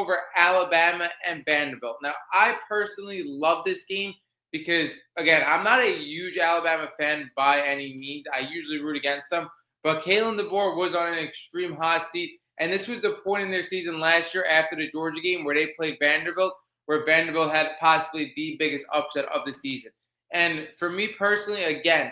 over Alabama and Vanderbilt. Now, I personally love this game because, again, I'm not a huge Alabama fan by any means. I usually root against them. But Kalen DeBoer was on an extreme hot seat. And this was the point in their season last year after the Georgia game where they played Vanderbilt, where Vanderbilt had possibly the biggest upset of the season. And for me personally, again,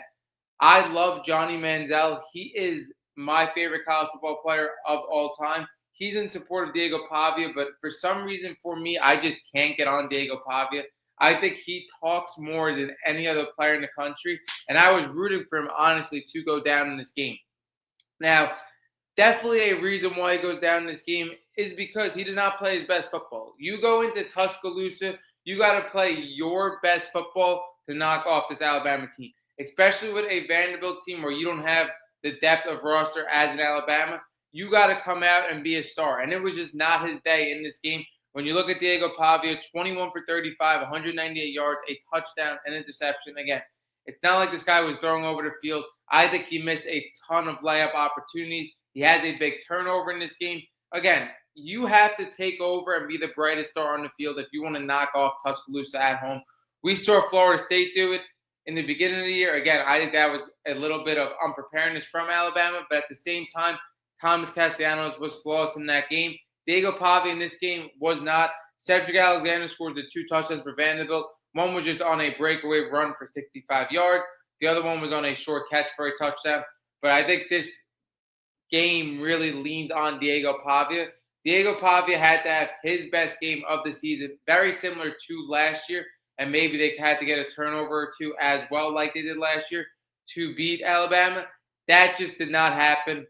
I love Johnny Manziel. He is my favorite college football player of all time. He's in support of Diego Pavia, but for some reason for me, I just can't get on Diego Pavia. I think he talks more than any other player in the country, and I was rooting for him, honestly, to go down in this game. Now, definitely a reason why he goes down in this game is because he did not play his best football. You go into Tuscaloosa, you got to play your best football to knock off this Alabama team, especially with a Vanderbilt team where you don't have the depth of roster as in Alabama. You got to come out and be a star. And it was just not his day in this game. When you look at Diego Pavia, 21 for 35, 198 yards, a touchdown, an interception. Again, it's not like this guy was throwing over the field. I think he missed a ton of layup opportunities. He has a big turnover in this game. Again, you have to take over and be the brightest star on the field if you want to knock off Tuscaloosa at home. We saw Florida State do it in the beginning of the year. Again, I think that was a little bit of unpreparedness from Alabama, but at the same time, Thomas Castellanos was flawless in that game. Diego Pavia in this game was not. Cedric Alexander scored the 2 touchdowns for Vanderbilt. One was just on a breakaway run for 65 yards. The other one was on a short catch for a touchdown. But I think this game really leans on Diego Pavia. Diego Pavia had to have his best game of the season, very similar to last year, and maybe they had to get a turnover or two as well like they did last year to beat Alabama. That just did not happen.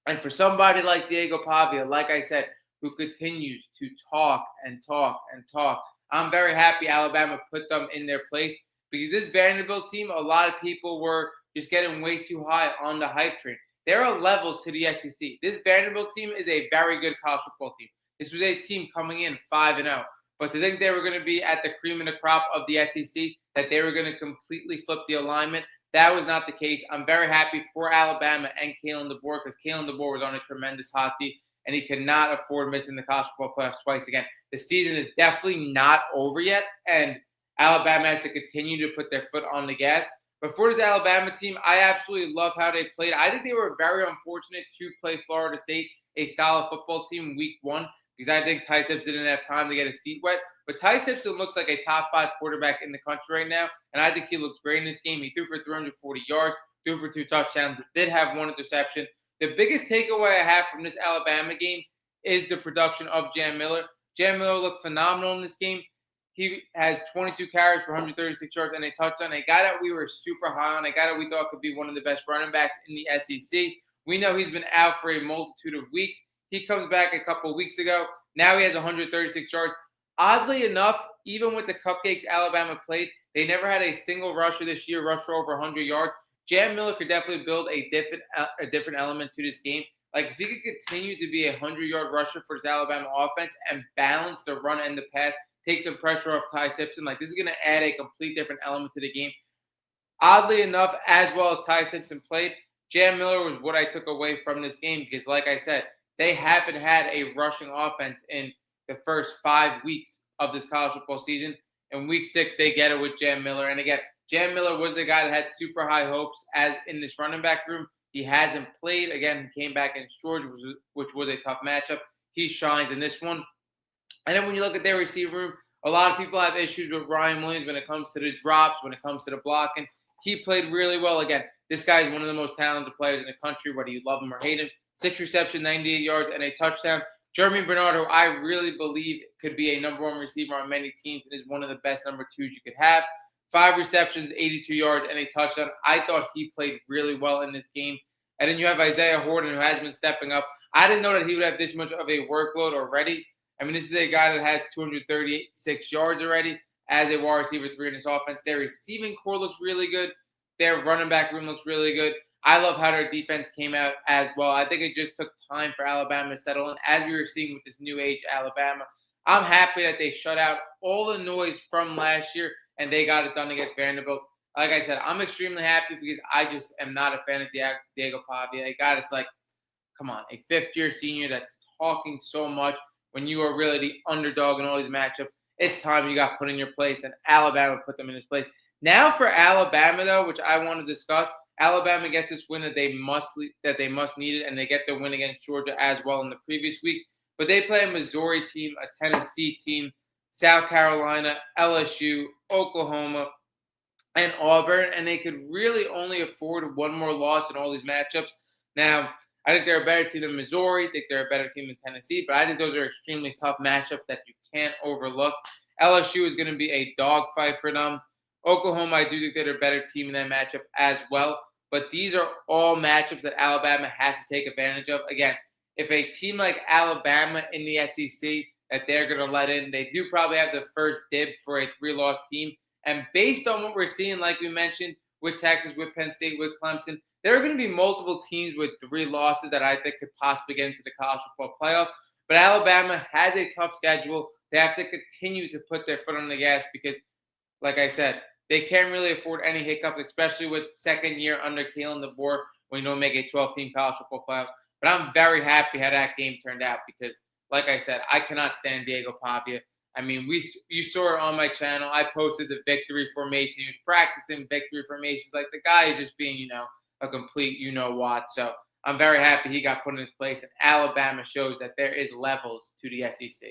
And for somebody like Diego Pavia, like I said, who continues to talk and talk and talk, I'm very happy Alabama put them in their place because this Vanderbilt team, a lot of people were just getting way too high on the hype train. There are levels to the SEC. This Vanderbilt team is a very good college football team. This was a team coming in 5-0. But to think they were going to be at the cream of the crop of the SEC, that they were going to completely flip the alignment, that was not the case. I'm very happy for Alabama and Kalen DeBoer because Kalen DeBoer was on a tremendous hot seat, and he cannot afford missing the college football playoffs twice again. The season is definitely not over yet, and Alabama has to continue to put their foot on the gas. But for this Alabama team, I absolutely love how they played. I think they were very unfortunate to play Florida State, a solid football team, week 1, because I think Ty Simpson didn't have time to get his feet wet. But Ty Simpson looks like a top 5 quarterback in the country right now, and I think he looks great in this game. He threw for 340 yards, threw for 2 touchdowns, did have 1 interception. The biggest takeaway I have from this Alabama game is the production of Jam Miller. Jam Miller looked phenomenal in this game. He has 22 carries for 136 yards and a touchdown. A guy that we were super high on, a guy that we thought could be one of the best running backs in the SEC. We know he's been out for a multitude of weeks. He comes back a couple of weeks ago. Now he has 136 yards. Oddly enough, even with the cupcakes Alabama played, they never had a single rusher this year rush for over 100 yards. Jam Miller could definitely build a different element to this game. Like, if he could continue to be a 100-yard rusher for his Alabama offense and balance the run and the pass, take some pressure off Ty Simpson, like, this is going to add a complete different element to the game. Oddly enough, as well as Ty Simpson played, Jam Miller was what I took away from this game because, like I said, they haven't had a rushing offense in the first 5 weeks of this college football season. In week 6, they get it with Jam Miller. And again, Jam Miller was the guy that had super high hopes as in this running back room. He hasn't played. Again, he came back against Georgia, which was a tough matchup. He shines in this one. And then when you look at their receiver room, a lot of people have issues with Ryan Williams when it comes to the drops, when it comes to the blocking. He played really well. Again, this guy is one of the most talented players in the country, whether you love him or hate him. 6 receptions, 98 yards, and a touchdown. Jeremy Bernard, who I really believe could be a number 1 receiver on many teams and is one of the best number 2s you could have. 5 receptions, 82 yards, and a touchdown. I thought he played really well in this game. And then you have Isaiah Horton, who has been stepping up. I didn't know that he would have this much of a workload already. I mean, this is a guy that has 236 yards already as a wide receiver 3 in this offense. Their receiving core looks really good. Their running back room looks really good. I love how their defense came out as well. I think it just took time for Alabama to settle in, as we were seeing with this new age Alabama. I'm happy that they shut out all the noise from last year, and they got it done against Vanderbilt. Like I said, I'm extremely happy because I just am not a fan of Diego Pavia. A guy that's like, come on, a 5th-year senior that's talking so much, when you are really the underdog in all these matchups, it's time you got put in your place, and Alabama put them in his place. Now for Alabama, though, which I want to discuss, Alabama gets this win that they must need it, and they get the win against Georgia as well in the previous week. But they play a Missouri team, a Tennessee team, South Carolina, LSU, Oklahoma, and Auburn, and they could really only afford one more loss in all these matchups. Now, I think they're a better team than Missouri. I think they're a better team than Tennessee, but I think those are extremely tough matchups that you can't overlook. LSU is going to be a dogfight for them. Oklahoma, I do think they're a better team in that matchup as well. But these are all matchups that Alabama has to take advantage of. Again, if a team like Alabama in the SEC that they're going to let in, they do probably have the first dib for a 3-loss team. And based on what we're seeing, like we mentioned, with Texas, with Penn State, with Clemson, there are going to be multiple teams with 3 losses that I think could possibly get into the college football playoffs. But Alabama has a tough schedule. They have to continue to put their foot on the gas because, like I said, they can't really afford any hiccups, especially with second year under Kalen DeBoer when you don't make a 12-team college football playoffs. But I'm very happy how that game turned out because, like I said, I cannot stand Diego Pavia. I mean, you saw it on my channel. I posted the victory formation. He was practicing victory formations. Like, the guy is just being, a complete you-know-what. So I'm very happy he got put in his place. And Alabama shows that there is levels to the SEC.